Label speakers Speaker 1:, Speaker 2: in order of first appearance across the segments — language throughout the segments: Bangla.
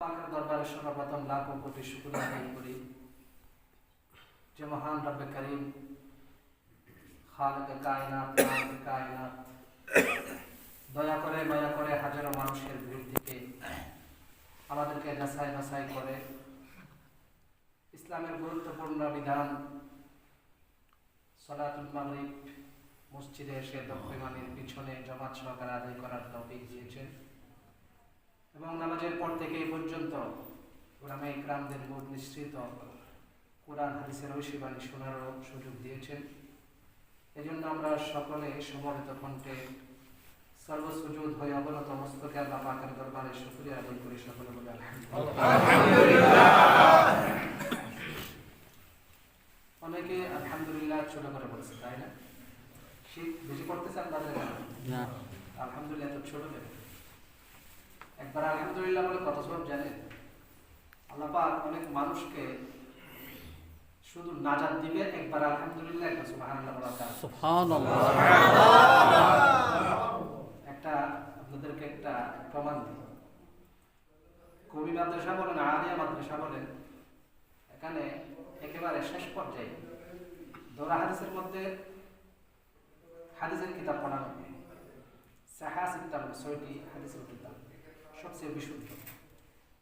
Speaker 1: পাকের দরবারে সর্বপ্রথম লাখো কোটি শুকরিয়া আদায় করি যে মহান রব্বে করিম খালিক কায়নাত মালিক কায়নাত দয়া করে মায়া করে হাজারো মানুষের ভিড় থেকে আমাদেরকে যাচাই বাছাই করে ইসলামের গুরুত্বপূর্ণ বিধান সালাতুল মাগরিব মসজিদে এসে দক্ষিণানির পিছনে জামাত সহকারে আদায় করার তৌফিক দিয়েছেন এবং নামাজের পর থেকে এই পর্যন্ত উলামায়ে ইকরামদের মুখ নিঃসৃত কোরআন হাদিসের ঐশীবাণী শোনারও সুযোগ দিয়েছেন। এজন্য আমরা সকলে সমবেত কণ্ঠে সর্বসুজুদ হয়ে অবনত মস্তকে আল্লাহ পাকের দরবারে শুকরিয়া আদায় করি। সকলে বলে আলহামদুলিল্লাহ। অনেকে আলহামদুলিল্লাহ ছোট করে বলছে, তাই না? শীত বেশি পড়তেছে আপনাদের না? আলহামদুলিল্লাহ তো ছোট করে একবার আলহামদুলিল্লাহ বলে কত সব জানেন? আল্লাহ পাক অনেক মানুষকে শুধু নাজাত দিবে একবার আলহামদুলিল্লাহ একটা সুবহানাল্লাহ বলা যায়। সুবহানাল্লাহ। একটা আপনাদেরকে একটা প্রমাণ দিই। কবি মাদ্রাসা বলেন, আলিয়া মাদ্রাসা বলেন, এখানে একেবারে শেষ পর্যায়ে দোরা হাদিসের মধ্যে হাদিসের কিতাব পড়ানো হয়। সাহাহ সিত্তা ৬টি হাদিসের কিতাব সবচেয়ে বিশুদ্ধ।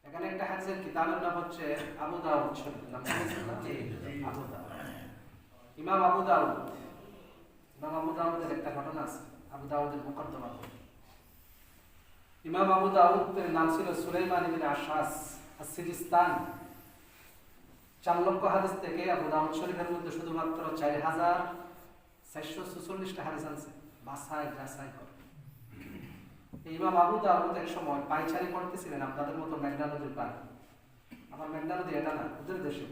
Speaker 1: এখানে একটা হাদিসের কিতাবের নাম হচ্ছে আবু দাউদ শরীফ। আবু দাউদ, ইমাম আবু দাউদের একটা ঘটনা আছে। আবু দাউদের মুকদ্দমা। ইমাম আবু দাউদের নাম ছিল সুলাইমান ইবনে আশআস আস-সিজিস্তানি। ৪ লক্ষ হাদিস থেকে আবু দাউদ শরীফের মধ্যে শুধুমাত্র ৪,৪৪৬টা হাদিস আছে। বাছাই যাচাই করে ইমাম আবু দাউদ এক সময় পায়চারি করতেছিলেন আপনাদের মতো মেঘনা নদীর পার। আমার মেঘনা নদী এটা না, ওদের দেশে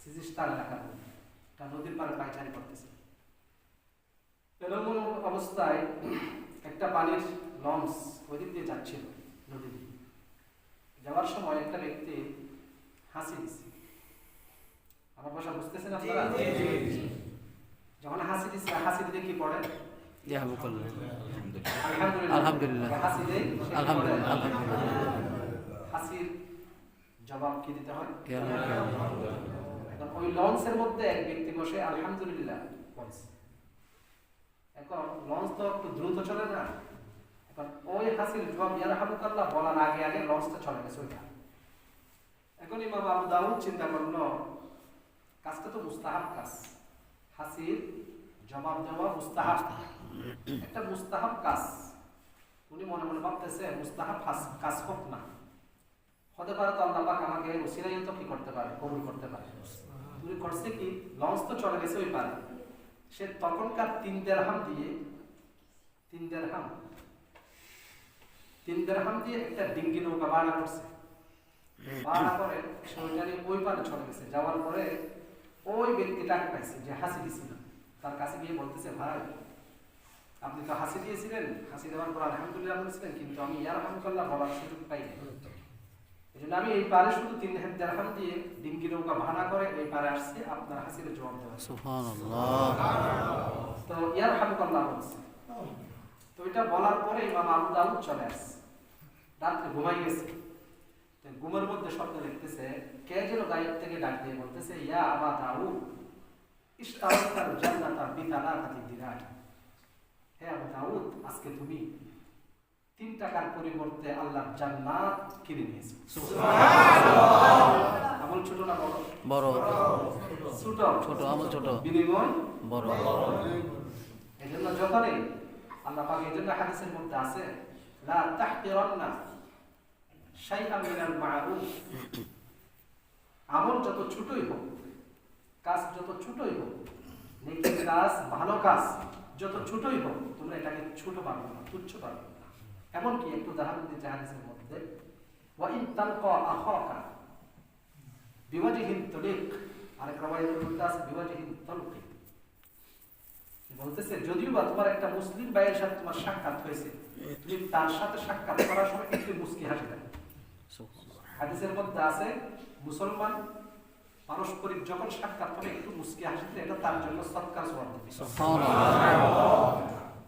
Speaker 1: সিজিস্তান এলাকার এটা নদীর পারে পায়চারি করতেছে। এরকম অবস্থায় একটা পানির লঞ্চ ওই দিক দিয়ে যাচ্ছিল নদী দিয়ে। যাওয়ার সময় একটা ব্যক্তি হাসি দিচ্ছে। আমার ভাষা বুঝতেছেন আপনারা? যখন হাসি দিচ্ছে, হাসি দিলে কি পড়ে? হাসির জবাব কি দিতে হয়? ওই লঞ্চের মধ্যে এক ব্যক্তি বসে আলহামদুলিল্লাহ বলছে। এখন লঞ্চ তো একটু দ্রুত চলে না, এখন ওই হাসির জবাব ইয়ারহামুকাল্লাহ বলার আগে আগে লঞ্চটা চলে গেছে ওইটা। এখন ইমাম আবু দাউদ চিন্তা করলো কাজটা তো মুস্তাহাব কাজ, হাসির জবাব দেওয়া মুস্তাহাব, একটা মুস্তাহাব কাজ। উনি মনে মনে ভাবতেছে মুস্তাহাব কাজ হোক না, হতে পারে তো আল্লাহ পাক আমাকে ওসিলাই তো কি করতে পারে, কবুল করতে পারে। তুমি করছে কি, লঞ্চ তো চলে গেছে ওই পারে। সে তখনকার ৩ দিরহাম দিয়ে একটা ডিঙ্গি নৌকা ভাড়া করছে। ভাড়া করে সে ওইটা নিয়ে ওই পারে চলে গেছে। যাওয়ার পরে ওই ব্যক্তিটাকে পাইছে যে হাসি দিছিল, তার কাছে গিয়ে বলতেছে, ভাই আপনি তো হাসি দিয়েছিলেন, হাসি দেওয়ার পর আলহামদুলিল্লাহ বলেছিলেন, কিন্তু আমি ইয়ারহামুকাল্লাহ বলার সুযোগ পাইনি। এই জন্য আমি এই পারে শুধু ৩ দিরহাম দিয়ে ডিঙ্গি নৌকা ভাড়া করে এই পারে আসছি আপনার হাসির জবাব দেওয়া। সুবহানাল্লাহ। তো ইয়ারহামুকাল্লাহ বলছে। তো এটা বলার পরে ইমাম আবু দাউদ চলে আসছে। রাত্রে ঘুমাই গেছে। তো ঘুমের মধ্যে শব্দ লিখতেছে, কে যেন গায়েব থেকে ডাক দিয়ে বলতেছে, ইয়া আবা দাউদ ইশতারাতাল জান্নাতা বিতালাতাতি দিরার। হে আবু দাউদ, আজকে তুমি ৩ টাকার পরিবর্তে আল্লাহর জান্নাত কিনে নিয়েছো। সুবহানাল্লাহ। আমল ছোট না বড়? বড়। ছোট ছোট আমল ছোট, বিনিময় বড়। এজন্য যখনই আল্লাহ পাক, এজন্য হাদিসের মধ্যে আছে, লা তাহকিরান্না শাইআন মিনাল মা'রুফ। আমল যত ছোটই হোক, কাজ যত ছোটই হোক, নেকির কাজ, ভালো কাজ যত ছোটই হোক, তোমরা এটাকে ছোট ভাববে না, তুচ্ছ ভাববে না। এমনকি একটু উদাহরণ দিতে হাদিসের মধ্যে, ওয়া ইন তালকা আখাকা বিওয়াজহিন তালিক, আরেক রাওয়ায়াতের মধ্যে আছে বিওয়াজহিন তালকি। বলতেছে যদিও বা তোমার একটা মুসলিম ভাইয়ের সাথে তোমার সাক্ষাৎ হয়েছে, তুমি তার সাথে সাক্ষাৎ করার সময় একটু মুস্কি হাসি দেবে। হাদিসের মধ্যে আছে মুসলমান পারস্পরিক যখন সাক্ষাৎ করে একটু মুস্কি হাসি দিলে এটা তার জন্য সৎকার সওয়াব দিবে। সুবহানাল্লাহ।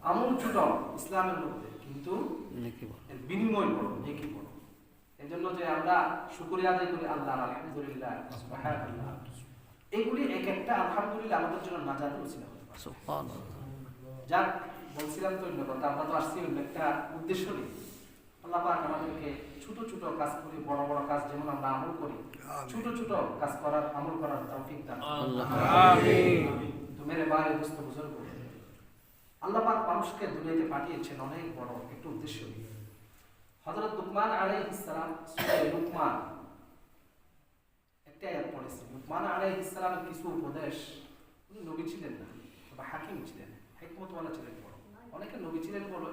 Speaker 1: আমল ছোট ইসলামের মধ্যে, কিন্তু এর বিনিময় বড়, নেকি বড়। এজন্য যে আমরা শুকরিয়া আদায় করি আল্লাহ আলহামদুলিল্লাহ সুবহানাল্লাহ, এগুলি এক একটা আলহামদুলিল্লাহ আমাদের জন্য নাজাতের উসিলা হতে পারে। সুবহানাল্লাহ। যাক, বলছিলাম তো অন্য কথা, আমরা তো আসছি অন্য একটা উদ্দেশ্য নিয়ে। আল্লাহ পাক আমাদেরকে ছোট ছোট কাজ করি, বড় বড় কাজ যেমন আমরা আমল করি, ছোট ছোট কাজ করার আমল করার তৌফিক দান আমিন। তো মেরে ভাই দোস্ত বুজুর্গ, আল্লাহ পাক মানুষকে দুনিয়াতে পাঠিয়েছেন অনেক বড় একটা উদ্দেশ্য নিয়ে। হযরত লুকমান আলাইহিস সালাম সূরা লুকমান একটা আয়াত পড়েছে। লুকমান আলাইহিস সালামের কিছু উপদেশ, উনি নবী ছিলেন না, তবে হাকিম ছিলেন, হিকমতওয়ালা ছিলেন বড়। অনেকে নবী ছিলেন বড়।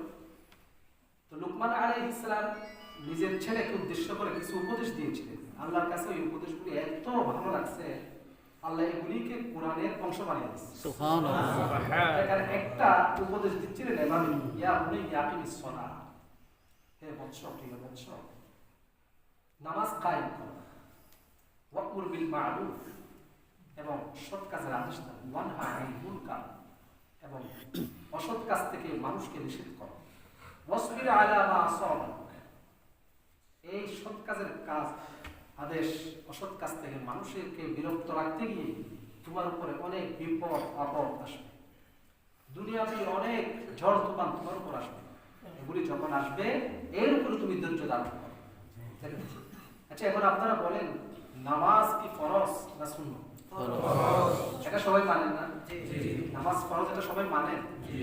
Speaker 1: তো লুকমান আলাইহিস সালাম নিজের ছেলেকে উদ্দেশ্য করে কিছু উপদেশ দিয়েছিলেন। আল্লাহর কাছে ওই উপদেশগুলি এত ভালো লাগছে, আল্লাহ এগুলিকে কোরআনের অংশ বানিয়ে দিয়েছে। সুবহানাল্লাহ। এখানে একটা উপদেশ দিচ্ছিলেন এভাবে, ইয়া বুনাইয়া আকিমিস সালাহ, হে বৎস, প্রিয় বৎস, নামাজ কায়েম করো, ওয়া'মুর বিল মা'রুফ, এবং সৎ কাজের আদেশ দাও, ওয়ানহা আনিল মুনকার, এবং অসৎ কাজ থেকে মানুষকে নিষেধ করো, ওয়াসবির আলা মা আসাবা, এই সৎ কাজের কাজ আদেশ অসৎ কাজ থেকে মানুষকে বিরক্ত রাখতে গিয়ে তোমার উপরে অনেক বিপদ আপদ আসবে, দুনিয়াতে অনেক ঝড় তুফান তোমার উপর আসবে। এগুলি যখন আসবে এর উপরে তুমি ধৈর্য ধারণ করো। আচ্ছা, এখন আপনারা বলেন নামাজ কি ফরজ না সুন্নাত? ফরজ। এটা সবাই মানেন না? জি। নামাজ ফরজ, এটা সবাই মানেন? জি।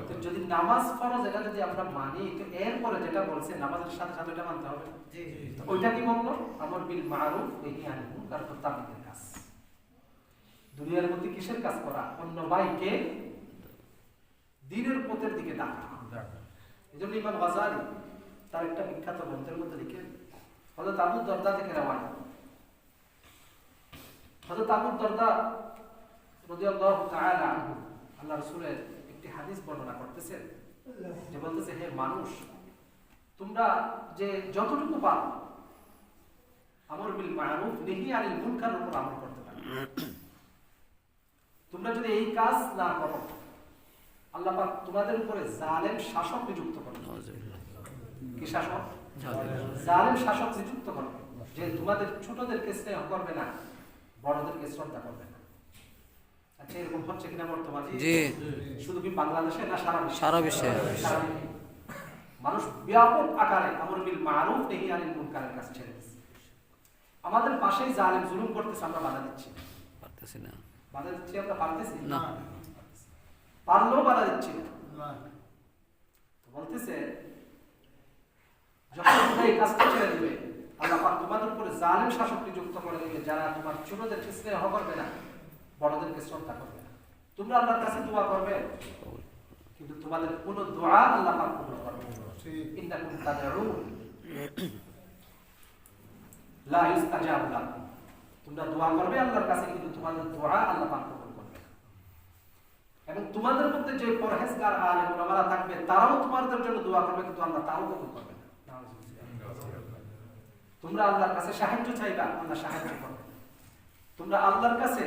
Speaker 1: তো যদি নামাজ ফরজ এটা যদি আমরা মানি, তো এরপরে যেটা বলছে নামাজের সাথে সাথে এটা মানতে হবে। জি। ওইটা কি বললো? আমর বিল মারুফ নাহি আনিল মুনকার, তাবলীগের কাজ। দুনিয়ার মধ্যে কিসের কাজ করা? অন্য ভাইকে দ্বীনের পথের দিকে ডাকা। এজন্য ইমাম গাযালি তার একটা বিখ্যাত গ্রন্থের মধ্যে লিখেন, হযরত আবু দরদা থেকে রওয়ায়াত, হযরত আবু দরদা রাদিয়াল্লাহু তাআলা আনহু আল্লাহর রাসূলের একটি হাদিস বর্ণনা করতেছেন, যে বলতেছে, হে মানুষ, তোমরা যে যতটুকু পারো আমর বিল মারুফ নাহি আনিল মুনকার উপর আমল করতে পারো। তোমরা যদি এই কাজ না করো, আল্লাহ পাক তোমাদের উপরে জালেম শাসক নিযুক্ত করবেন। কি শাসক? জালেম শাসক নিযুক্ত করবেন, যে তোমাদের ছোটদেরকে স্নেহ করবে না, বড়দেরকে শ্রদ্ধা করবে না। আচ্ছা, এরকম হচ্ছে কিনা বর্তমানে? জি। শুধু কি বাংলাদেশে না সারা বিশ্বে? সারা বিশ্বে। মানুষ ব্যাপক আকারে আমর বিল মারুফ নাহি আনিল মুনকারের কাজ ছেড়ে দিচ্ছে। আমাদের পাশেই জালেম জুলুম করতেছে, আমরা বাধা দিচ্ছি, পারতেছি না। বাধা দিচ্ছি আমরা, পারতেছি না, পারলেও বাধা দিচ্ছি না। তো বলতেছে, যখন তোমরা এই কাজটা ছেড়ে দিবে, আল্লাহ পাক তোমাদের উপরে জালেম শাসক নিযুক্ত করে দিবে, যারা তোমার ছোটদেরকে স্নেহ করবে না, বড়দেরকে শ্রদ্ধা করবে না। তোমরা আল্লাহর কাছে দোয়া করবে, কিন্তু তোমাদের কোন দোয়া আল্লাহ পাক কবুল করবে না। ইন্নাকুম তাদউন লা ইস্তাজাব লাকুম, তোমরা দোয়া করবে আল্লাহর কাছে, কিন্তু তোমাদের দোয়া আল্লাহ পাক কবুল করবে না। এবং তোমাদের মধ্যে যে পরহেজগার আলেম ওলামারা থাকবে, তারাও তোমাদের জন্য দোয়া করবে, কিন্তু আল্লাহ তাও কবুল করবে না। তোমরা আল্লাহর কাছে সাহায্য চাইবা, আল্লাহ সাহায্য করবে। তোমরা আল্লাহর কাছে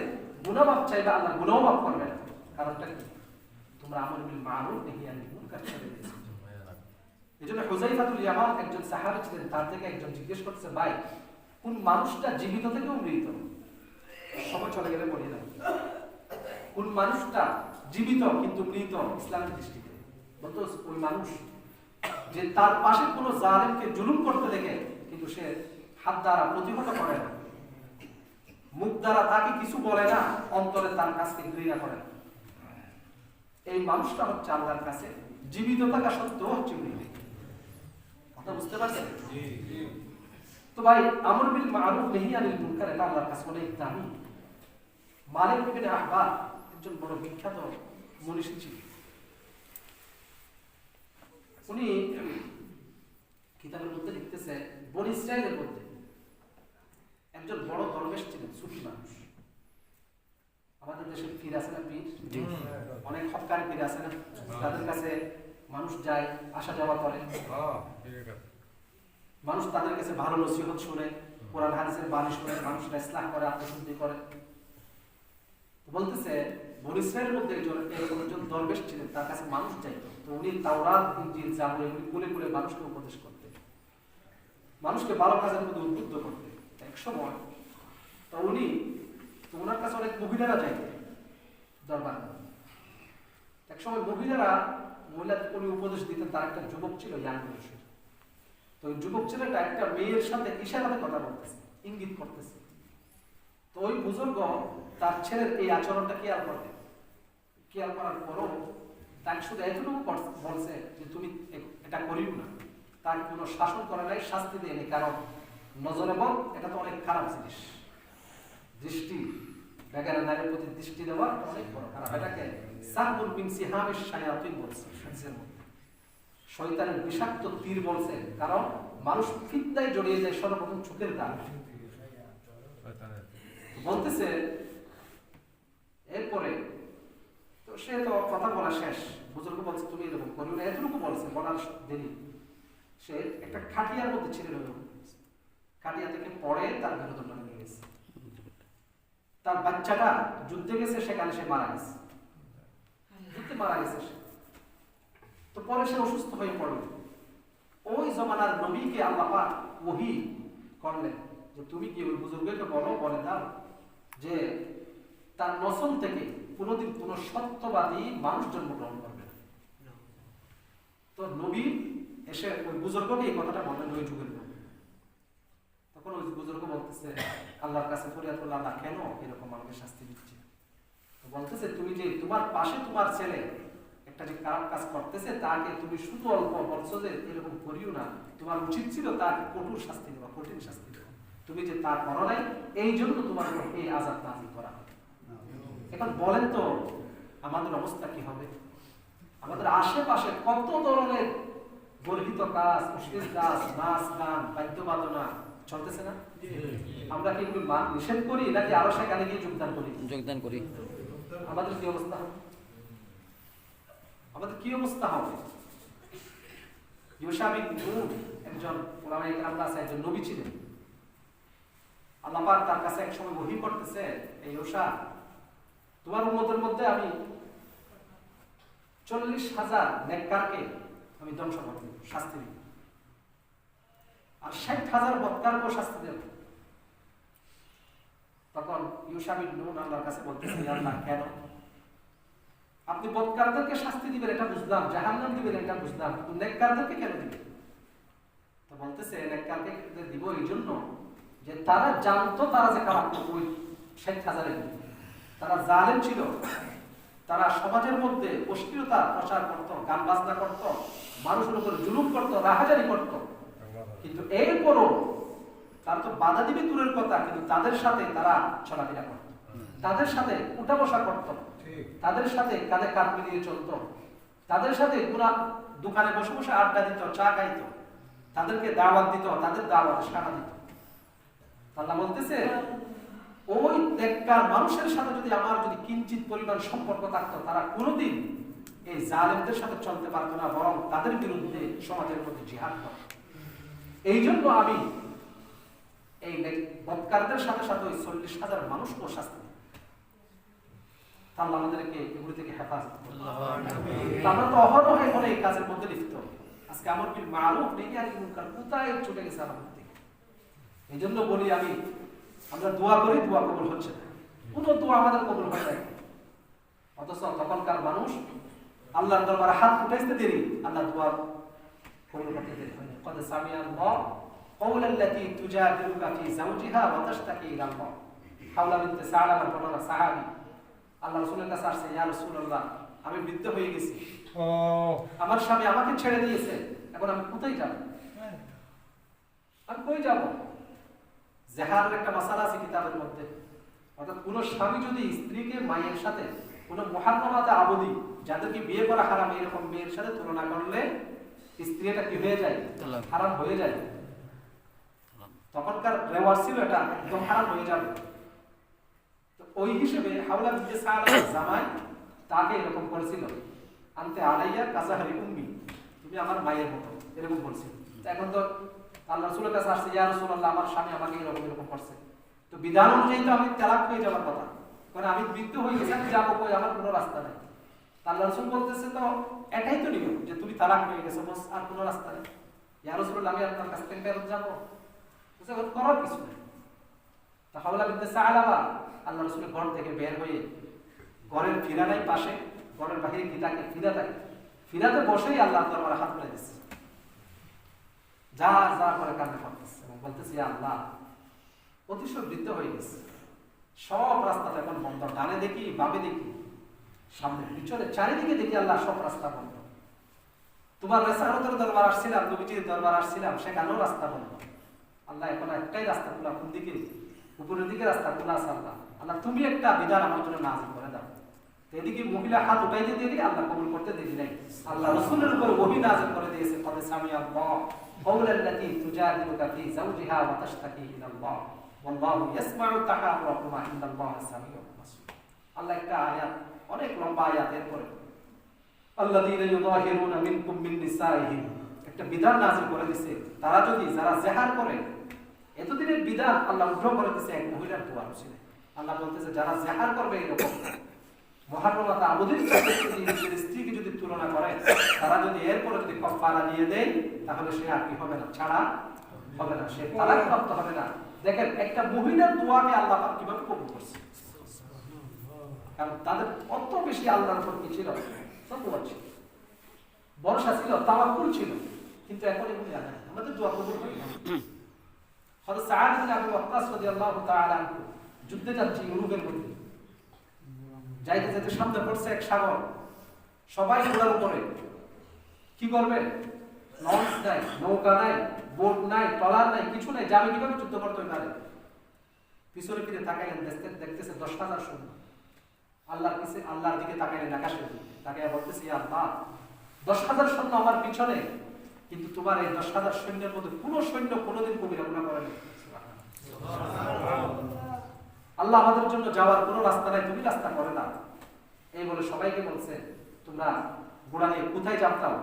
Speaker 1: গুনাহ মাফ চাইবা, আল্লাহ গুনাহ মাফ করবে না। কারণটা কি? তোমরা আমর বিল মারুফ নাহি আনিল মুনকার ছেড়ে দিয়েছো। এজন্য হুযায়ফাতুল ইয়ামান একজন সাহাবী ছিলেন, তার থেকে একজন জিজ্ঞেস করছে, ভাই, কোন মানুষটা জীবিত থেকেও মৃত? সময় চলে গেলে বলি না, কোন মানুষটা জীবিত কিন্তু মৃত ইসলামের দৃষ্টিতে? বলতো ওই মানুষ যে তার পাশে কোনো জালেমকে জুলুম করতে দেখে কিন্তু সে হাত দ্বারা প্রতিহত করে না, মুখ দ্বারা তাকে কিছু বলে না, অন্তরে তার কাছকে ঘৃণা করে না, এই মানুষটা হচ্ছে আল্লাহর কাছে জীবিত থাকা সত্ত্বেও হচ্ছে মৃত। কথা বুঝতে পারছেন? তো ভাই, আমর বিল মারুফ নাহি আনিল মুনকার এটা আল্লাহর কাছে অনেক দামি। মালিক ইবনে আহবার একজন বড় বিখ্যাত মনীষী ছিলেন। উনি কিতাবের মধ্যে লিখতেছে, বনী ইসরাইলের মধ্যে একজন বড় দরবেশ ছিলেন, সুফি মানুষ। আমাদের দেশে পীর আছে না, পীর অনেক হক্কানি পীর আছে না, তাদের কাছে মানুষ যায়, আসা যাওয়া করে, মানুষ তাদের কাছে ভালো নসিহত শুনে, কোরআন হাদিসের বাণী শুনে, মানুষরা ইসলাম করে, আত্মশুদ্ধি করে। বলতেছে, বনী ইসরাইলের মধ্যে একজন দরবেশ ছিলেন, তার কাছে মানুষ যাইত। তো উনি তাওরাত, ইনজিল, জাবুর এগুলি কুলে কুলে মানুষকে উপদেশ করতেন। মানুষকে ভালো কাজের মধ্যে উদ্বুদ্ধ করতে। এক সময় তো উনি, তো ওনার কাছে অনেক মহিলারা যাইতেন দরবার। এক সময় মহিলাদের উনি উপদেশ দিতেন। তার একটা যুবক ছিল, ইয়াং বয়সের। তো ওই যুবক ছেলেটা একটা মেয়ের সাথে ইশারাতে কথা বলতেছে, ইঙ্গিত করতেছে। তো ওই বুজুর্গ তার ছেলের এই আচরণটা খেয়াল করলেন। খেয়াল করার পরও তাকে শুধু এতটুকু বলছে যে তুমি এটা করিও না। তার কোনো শাসন করে নাই, শাস্তি দেয়নি, কারণ নজরে বল এটা তো অনেক খারাপ জিনিস। দৃষ্টি, বেগানা নারীর প্রতি দৃষ্টি দেওয়া অনেক বড় খারাপ। এটাকে সাহবুল বিন সিহামের শায়াতিন বলছে, শয়তানের বিষাক্ত তীর বলছে, কারণ মানুষ ফিতনায় জড়িয়ে যায় সর্বপ্রথম চোখের দ্বারা। বলতেছে এরপরে তো সে তো কথা বলা শেষ, বুজুর্গ বলছে তুমি এরকম করিও না, এতটুকু বলছে, বলার দেরি। সে একটা খাটিয়ার মধ্যে ছেড়ে রইল, খাটিয়া থেকে পড়ে তার মেরুদণ্ড নিয়ে গেছে। তার বাচ্চাটা যুদ্ধে গেছে, সেখানে সে মারা গেছে, যুদ্ধে মারা গেছে সে। তো পরে সে অসুস্থ হয়ে পড়ল। ওই জমানার নবীকে আল্লাহ পাক ওহী করলেন যে তুমি কি ওই বুজুর্গকে বলে দাও যে তার নসল থেকে কোনদিন কোন সত্যবাদী মানুষ জন্মগ্রহণ করবে না। তো নবী এসে ওই বুজুর্গকে এই কথাটা বললেন ওই যুগের নবী। তখন ওই বুজুর্গ বলতেছে আল্লাহর কাছে ফরিয়াদ করল, আল্লাহ কেন এরকম আমাকে শাস্তি দিচ্ছে? তো বলতেছে তুমি যে তোমার পাশে তোমার ছেলে একটা যে খারাপ কাজ করতেছে, তাকে তুমি শুধু অল্প বলছো যে এরকম করিও না, তোমার উচিত ছিল তাকে কঠোর শাস্তি দেওয়া, কঠিন শাস্তি দেওয়া। তুমি যে তা করো নাই, এই জন্য তোমার এই আযাব নাযিল করা হবে। এখন বলেন তো আমাদের অবস্থা কি হবে? আমাদের আশেপাশে কত ধরনের গর্হিত কাজ, অশ্লীল কাজ, নাচ গান, বাদ্যবাদনা চলতেছে না? আমরা কি এগুলো নিষেধ করি নাকি আরো সেখানে গিয়ে যোগদান করি? আমাদের কি অবস্থা হবে? আমাদের কি অবস্থা হবে? ইউশা বিন নূন একজন উলামায়ে কেরাম আছে, একজন নবী ছিলেন। আল্লাহ পাক তার কাছে এক সময় ওহী করতেছে, এই ইউশা তোমার উম্মতের মধ্যে আমি 40,000 নেককারকে আমি ধ্বংস করব, শাস্তি দেব, আর 60,000 বদকারকে শাস্তি দেব। তখন ইউশা বিন নূন আল্লাহর কাছে বলতেছে, ইয়া আল্লাহ কেন? আপনি বদকারদেরকে শাস্তি দিবেন এটা বুঝলাম, জাহান্নাম দিবেন এটা বুঝলাম, কিন্তু নেককারদেরকে কেন দিবেন? তো বলতেছে নেককারকে দিব এই জন্য যে তারা জানতো তারা যে খারাপ, ওই 60,000 তারা জালেম ছিল, তারা সমাজের মধ্যে অশ্লীলতা প্রচার করত, গান বাজনা করত, মানুষের উপর জুলুম করত, রাহাজানি করত। কিন্তু এরপরও তারা তো বাধা দিবে দূরের কথা, কিন্তু তাদের সাথে তারা চলাফেরা করত, তাদের সাথে উঠা বসা করত, তাদের সাথে কাঁধে কাঁধ মিলিয়ে চলত, তাদের সাথে পুরা দোকানে বসে বসে আড্ডা দিত, চা খাইত, তাদেরকে দাওয়াত দিত, তাদের দাওয়াতে সাড়া দিত। আল্লাহ বলতেছে ওই নেককার মানুষের সাথে যদি আমার যদি কিঞ্চিত পরিমাণ সম্পর্ক থাকতো, তারা কোনোদিন এই জালেমদের সাথে চলতে পারতো না, বরং তাদের বিরুদ্ধে সমাজের মধ্যে জিহাদ করত। এই জন্য আমি এই বদকারদের সাথে সাথে ওই 40,000 মানুষকেও শাস্তি দিই। আল্লাহ আমাদেরকে এগুলি থেকে হেফাজত করুন। আমরা তো অহরহে করে এই কাজের মধ্যে লিপ্ত। আজকে আমর বিল মারুফ নাহি মুনকার কোথায় ছুটে গেছে আমাদের থেকে। এই জন্য বলি আমরা দোয়া করি, দোয়া কবুল হচ্ছে না, কোনো দোয়া আমাদের কবুল হয় না। অথচ তখনকার মানুষ আল্লাহর দরবারে হাত উঠাইতে দেরি, আল্লাহ দোয়া কবুল করতে দেরি হয় না। কদ সামিআ আল্লাহ কওলাল্লাতী তুজাদিলুকা ফি যাওজিহা ওয়া তাশতাকি ইলা আল্লাহ। হাওলা বিনত সালামার ঘটনা, সাহাবী আল্লাহ রাসূলের কাছে আসছে, ইয়া রাসূলুল্লাহ আমি বৃদ্ধ হয়ে গেছি, আমার স্বামী আমাকে ছেড়ে দিয়েছে, এখন আমি কোথায় যাব? আমি কই যাব? জেহারের একটা মাসালা আছে কিতাবের মধ্যে, অর্থাৎ কোন স্বামী যদি স্ত্রীকে মায়ের সাথে কোন মুহাররামাতে আবদি, যাদেরকে বিয়ে করা হারাম, এরকম মেয়ের সাথে তুলনা করলে স্ত্রীটা কি হয়ে যায়? হারাম হয়ে যায়। তখনকার রেওয়াজ ছিল এটা একদম হারাম হয়ে যাবে। তো ওই হিসেবে হাওলা বিনতে সালামার জামাই তাকে এরকম করেছিল, আনতে আলাইয়া কাযাহারি উম্মি, তুমি আমার মায়ের মতো, এরকম বলছিল। এখন তো আল্লাহ রাসূলের কাছে আসছে, ইয়া রাসূলুল্লাহ আমার স্বামী আমাকে এরকম করছে, তো বিধান অনুযায়ী তো আমি তালাক হয়ে যাওয়ার কথা, কারণ আমি বৃদ্ধ হয়ে গেছি, আমি যাবো কই, আমার কোনো রাস্তা নেই। আল্লাহ রাসূল বলতেছে তো এটাই তো নিয়ম যে তুমি তালাক হয়ে গেছো, বস আর কোনো রাস্তা নেই। ইয়া রাসূলুল্লাহ আমি আপনার কাছ থেকে ফেরত যাব? বলছে করার কিছু নেই। তা হাওলা বিনতে সালাবা আল্লাহ রাসূলের ঘর থেকে বের হয়ে ঘরের ফিরানাই পাশে, ঘরের বাহিরে কি থাকে ফিরা থাকে, ফিরাতে বসেই আল্লাহর দরবারে হাত তুলে দিচ্ছে, যা যা করে কান্না করতেছে এবং বলতেছে ইয়া আল্লাহ অতিশয় বৃদ্ধ হয়ে গেছে, সব রাস্তাটা এখন বন্ধ, ডানে দেখি বামে দেখি সামনে পিছনে চারিদিকে দেখি আল্লাহ সব রাস্তা বন্ধ। তোমার রেসালতের দরবার আসছিলাম, নবীজির দরবার আসছিলাম, সেখানেও রাস্তা বন্ধ। আল্লাহ এখন একটাই রাস্তা খোলা, কোন দিকে? উপরের দিকে রাস্তা খোলা আছে। আল্লাহ আল্লাহ তুমি একটা বিধান আমার জন্য নাযিল করে দাও। এদিকে মহিলা হাত উঠাইতে দিলি, আল্লাহ কবুল করতে দিলি নাই। আল্লাহ রাসূলের উপর ওহী নাযিল করে দিয়েছে, কদ সামিআল্লাহ কওলাল্লাতী তুজাদিলুকা ফী যাওজিহা ওয়া তাশতাকী ইলাল্লাহ ওয়াল্লাহু ইয়াসমাউ তাহাওয়াকুমা ইন্নাল্লাহা সামিউন বাসীর। আল্লাহ একটা আয়াত, অনেক লম্বা আয়াত, এরপরে আল্লাযীনা ইউযাহিরুনা মিনকুম মিন নিসাইহিম, একটা বিধান নাযিল করে দিয়েছে, তারা যদি যারা জিহার করে, এতদিনের বিধান আল্লাহ উদ্ধার করে দিয়েছে এক মহিলার দোয়া উসিলে। আল্লাহ বলতেছে যারা জিহার করবে এরকম মুহাররমাতা আবুদের সাথে নিজের স্ত্রীকে যদি তুলনা করে, তারা যদি এরপরে যদি কাফারা দিয়ে দেয়, তাহলে সে আর কি হবে না, ছাড়া হবে না, সে তালাক প্রাপ্ত হবে না। দেখেন একটা মহিলার দোয়াকে আল্লাহ পাক কিভাবে কবুল করছে, কারণ তাদের অত বেশি আল্লাহর উপর কি ছিল, তাকওয়া ছিল, ভরসা ছিল, তাওয়াক্কুল ছিল। কিন্তু এখন এগুলো জানা না, আমাদের দোয়া কবুল হয় না। হযরত সাঈদ বিন আবু ওয়াক্কাস রাদিয়াল্লাহু তাআলা আনহু যুদ্ধে যাচ্ছে ইউরোপের মধ্যে, যাইতে যেতে সামনে পড়ছে এক সাগর, সবাই ঘোড়ার উপরে, কি করবে? লঞ্চ নাই, নৌকা নাই, বোট নাই, ট্রলার নাই, কিছু নাই, যাবে কিভাবে যুদ্ধ করতে পারে? পিছনে ফিরে তাকাইলেন, দেখতেছে 10,000 সৈন্য। আল্লাহর দিকে তাকাইলেন, আকাশের দিকে তাকাইয়া বলতেছে ইয়া আল্লাহ 10,000 সৈন্য আমার পিছনে, কিন্তু তোমার এই 10,000 সৈন্যের মধ্যে কোনো সৈন্য কোনোদিন কবিরা গুনাহ করেনি। আল্লাহ আমাদের জন্য যাওয়ার কোনো রাস্তা নাই, তুমি রাস্তা করে না। এই বলে সবাইকে বলছে তোমরা ঘোড়া নিয়ে কোথায় জাপ দাও?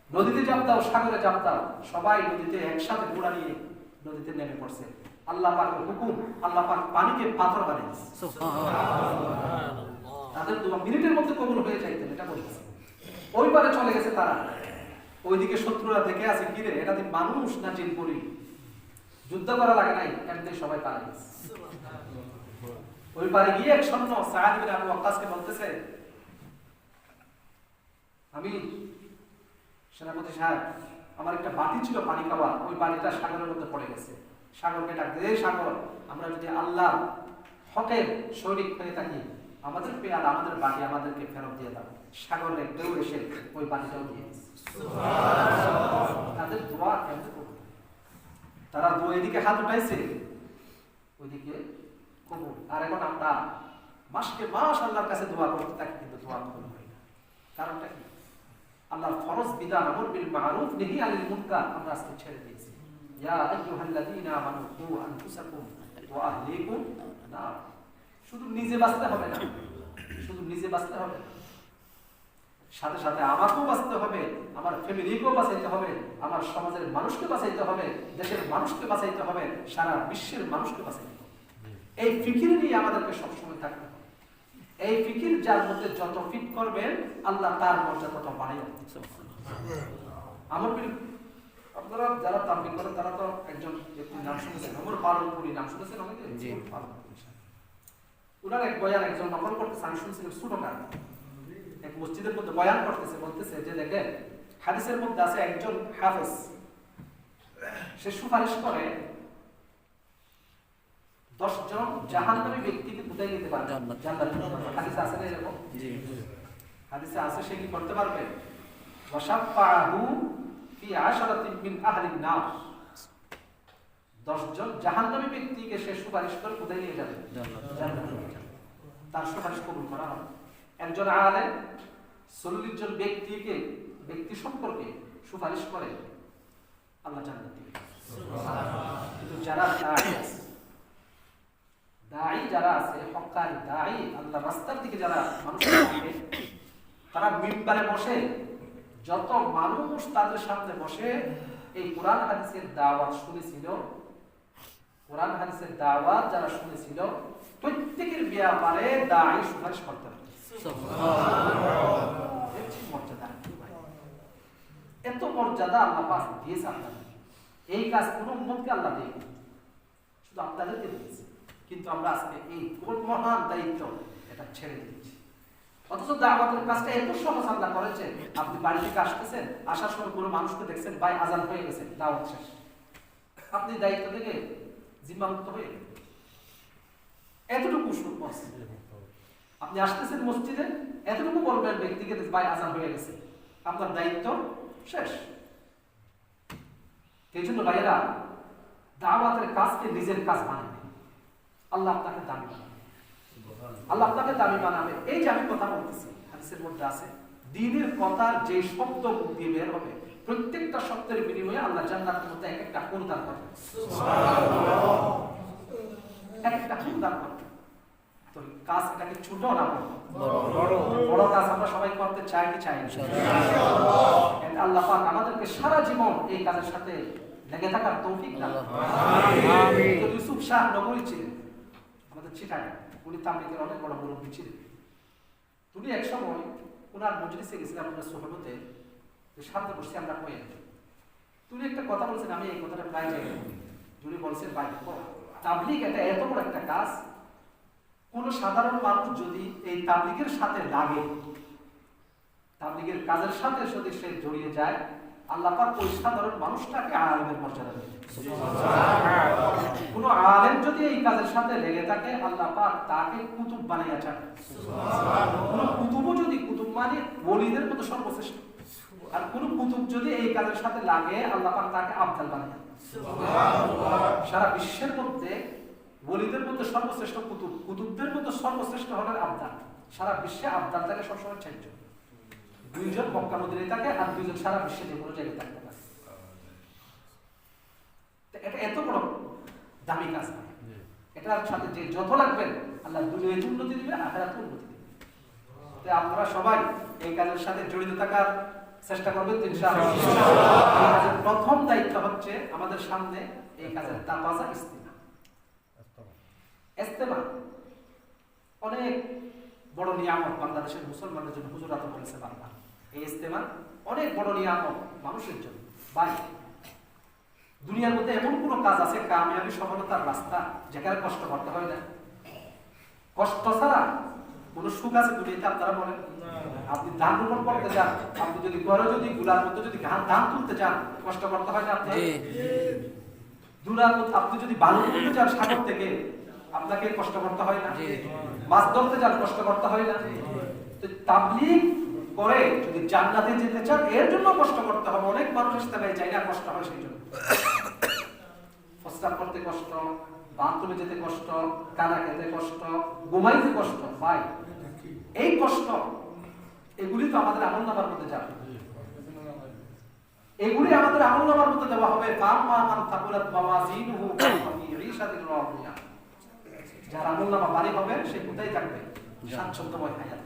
Speaker 1: নদীতে জাপ দাও, সাগরে জাপ দাও। সবাই নদীতে একসাথে ঘোড়া নিয়ে নদীতে নেমে পড়ছে। আল্লাহ পাকের হুকুম, আল্লাহ পাক পানিকে পাথর বানিয়ে দিয়েছে। সুবহানাল্লাহ। তাদের দোয়া মিনিটের মধ্যে কবুল হয়ে যাইতেন, এটা বলতেছে। ওই পারে চলে গেছে তারা, ওইদিকে শত্রুরা দেখে আছে, কিরে এটা দিন মানুষ না জিন পরি, যুদ্ধ করা লাগে নাই, এমনি সবাই পারে গেছে। ওই পারে গিয়ে এক সৈন্য সাঈদ বিন আবু ওয়াক্কাসকে বলতেছে, আমি সেনাপতি সাহেব, আমার একটা বাটি ছিল পানি খাওয়া, ওই বাটিটা সাগরের মধ্যে পড়ে গেছে। সাগরকে ডাক দে, সাগর আমরা যদি আল্লাহ হকের সৈনিক হয়ে থাকি, আমাদের পেয়ালা, আমাদের বাটি আমাদেরকে ফেরত দিয়ে দাও। সাগর একটাও এসে ওই বাটিটাও দিয়ে দিয়েছে। তাদের দোয়া কেমন কবুল, তারা দোয়া এদিকে হাত উঠাইছে, ওইদিকে কবুল। আর এখন আমরা মাসকে মাস আল্লাহর কাছে দোয়া করতে থাকি, কিন্তু দোয়া কবুল হয় না। কারণটা কি? আল্লাহর ফরজ বিধান আমর বিল মারুফ নাহি আনিল মুনকার আমরা আজকে ছেড়ে দিয়েছি। ইয়া আইয়ুহাল্লাযীনা আমানু কু আনফুসাকুম ওয়া আহলিকুম নার। শুধু নিজে বাঁচতে হবে না, শুধু নিজে বাঁচতে হবে না, সাথে সাথে আমাকেও বাঁচতে হবে, আমার ফ্যামিলিকেও বাঁচাইতে হবে, আমার সমাজের মানুষকে বাঁচাইতে হবে, দেশের মানুষকে বাঁচাইতে হবে, সারা বিশ্বের মানুষকে বাঁচাইতে হবে। এই ফিকির নিয়ে আমাদেরকে সবসময় থাকতে হবে। এই ফিকির যার মধ্যে যত ফিট করবেন, আল্লাহ তার মর্যাদা তত বাড়াইয়া দিবেন। আমার আপনারা যারা তাবলীগ করেন তারা তো একজন ব্যক্তির নাম শুনেছেন, ওমর পালনপুরি নাম শুনেছেন অনেকে? জি। উনার এক বয়ান একজন নকল করতেছে, আমি শুনছিলাম ছোটকার এক মসজিদের মধ্যে বয়ান করতেছে, বলতেছে যে দেখেন হাদিসের মধ্যে আছে একজন হাফেজ, সে সুপারিশ করে 10 জন জাহান্নামী ব্যক্তিকে কোথায় নিতে পারবে? জান্নাতে। হাদিসে আছে না এরকম? জি। হাদিসে আছে, সে কি করতে পারবে? ওয়াশাফাহু ফি 10 মিন আহলিন নার। 10 জন জাহান্নামী ব্যক্তিকে সে সুপারিশ করে কোথায় নিয়ে যাবে? জান্নাতে। তার সুপারিশ কবুল করা হবে। একজন আলেম 40 জন ব্যক্তি সম্পর্কে সুপারিশ করে, আল্লাহ জান্নাত দিবেন। সুবহানাল্লাহ। কিন্তু যারা দাঈ যারা আছে, হক্কানি দাঈ, আল্লাহ রাস্তার দিকে যারা মানুষ থাকে, তারা মিম্বারে বসে, যত মানুষ তাদের সামনে বসে এই কোরআন হাদিসের দাওয়াত শুনেছিল, কোরআন হাদিসের দাওয়াত যারা শুনেছিল, প্রত্যেকের ব্যাপারে দাঈ সুপারিশ করতে হবে। সুবহানাল্লাহ। এর মর্যাদা এত মর্যাদা আল্লাহ পাক দিয়েছে আপনাদের। এই কাজ কোনো উম্মতকে আল্লাহ দেয়নি, শুধু আপনাদেরকে দিয়েছে। কিন্তু আমরা আজকে এই মহান দায়িত্ব এটা ছেড়ে দিচ্ছি। অথচ দাওয়াতের কাজটা এত সহজ আল্লাহ করেছে। আপনি বাড়ি থেকে আসতেছেন, আসার সময় কোনো মানুষকে দেখছেন ভাই আজান হয়ে গেছে, দাওয়াত শেষ, আপনি দায়িত্ব থেকে জিম্মামুক্ত হয়ে এতটুকু সহজ। আপনি আসতেছেন মসজিদে, এতটুকু বলবেন ব্যক্তিকে ভাই আজান হয়ে গেছে, আপনার দায়িত্ব শেষ। এই জন্য ভাইয়েরা, দাওয়াতের কাজকে নিজের কাজ বানাবে, আল্লাহ আপনাকে দামি বানাবে, আল্লাহ আপনাকে দামি বানাবে। এই যে আমি কথা বলতেছি, হাদিসের মধ্যে আছে দ্বীনের কথার যে শব্দ মুখ দিয়ে বের হবে, প্রত্যেকটা শব্দের বিনিময়ে আল্লাহ জান্নাতের মধ্যে এক একটা কোণ দান করবে, এক একটা কোণ দান করবে। তো কাজ এটা কি ছোট না বড়? বড় কাজ আমরা সবাই করতে চাই কি চাই না? আল্লাহ পাক আমাদেরকে সারা জীবন এই কাজের সাথে লেগে থাকার তৌফিক দান করুন। আমিন। ইউসুফ শাহ নগরী ছিলেন আমাদের চিটাগাং, উনি তাবলীগের অনেক বড় মুরব্বী ছিলেন। উনি এক সময় ওনার মজলিসে গেছিলাম, ওনার সোহবতে সামনে বসে আমরা কয়ে, তুমি একটা কথা বলছেন, আমি এই কথাটা প্রায় জায়গায় বলি। উনি বলছেন ভাই তাবলীগ এটা এত বড় একটা কাজ, কোন সাধারণ মানুষ যদি এই তাবলীগের সাথে লাগে, তাবলীগের কাজের সাথে যদি সে জড়িয়ে যায়, আল্লাহ পাক ওই সাধারণ মানুষটাকে আলেমের মর্যাদা দেন। কোন আলেম যদি এই কাজের সাথে লেগে থাকে, আল্লাহ পাক তাকে কুতুব বানিয়ে ছাড়েন। কোন কুতুবও যদি কুতুব মানে ওলিদের মতো সর্বশ্রেষ্ঠ, আর কোন কুতুব যদি এই কাজের সাথে লাগে, আল্লাহ পাক তাকে আফদাল বানিয়ে দেন। সারা বিশ্বের মধ্যে ওলিদের মধ্যে সর্বশ্রেষ্ঠ কুতুব, কুতুবদের মধ্যে সর্বশ্রেষ্ঠ হলেন আফদাল। সারা বিশ্বে আফদাল থাকে সবসময় চারজন, দুইজন মক্কা মদিনায় থাকে আর দুইজন সারা বিশ্বে যে কোনো জায়গায় থাকতে পারে। এটা এত বড় দামি কাজ, এটার সাথে যে যত লাগবেন আল্লাহ দুনিয়ায় উন্নতি দিবে, আখিরাতে উন্নতি দিবে। তাই আপনারা সবাই এই কাজের সাথে জড়িত থাকার চেষ্টা করবেন ইনশাআল্লাহ। এই কাজের প্রথম দায়িত্ব হচ্ছে আমাদের সামনে এই কাজের তাবাজা ইস্তেমা। ইস্তেমা অনেক বড় নিয়ামত বাংলাদেশের মুসলমানদের জন্য, হুজুরা তো বলেছে বারবার, এই ইস্তেমা অনেক বড় নিয়ামত মানুষের জন্য। ভাই দুনিয়ার মধ্যে এমন কোন কাজ আছে কামিয়াবি সফলতার রাস্তা যেখানে কষ্ট করতে হয় না? কষ্ট ছাড়া কোন সুখ আছে দুনিয়াতে? আপনারা বলেন, আপনি ধান রোপণ করতে যান, আপনি যদি ঘরে যদি গুলার মধ্যে যদি ধান তুলতে যান, কষ্ট করতে হয় না আপনার? আপনি যদি বালু তুলতে যান সাগর থেকে, আপনাকে কষ্ট করতে হয় না? মাছ ধরতে যান, কষ্ট করতে হয় না? তো তাবলীগ করে যদি জান্নাতে যেতে চান, এর জন্য কষ্ট করতে হবে। অনেক মানুষ ইসলামে যায় না, কষ্ট হয় সেই জন্য। প্রস্রাব করতে কষ্ট, বাথরুমে যেতে কষ্ট, কানা খেতে কষ্ট, ঘুমাইতে কষ্ট। ভাই এই কষ্ট এগুলি তো আমাদের আমলনামার মধ্যে যাবে, এগুলি আমাদের আমলনামার মধ্যে দেওয়া হবে। ফাম্মা মান তাকুলাত মাওয়াজিনুহু ফাফি ঈশাতির রাদিয়া, যার আমলনামা ভারী হবে সে কোথায় থাকবে? স্বাচ্ছন্দ্যময় হায়াত।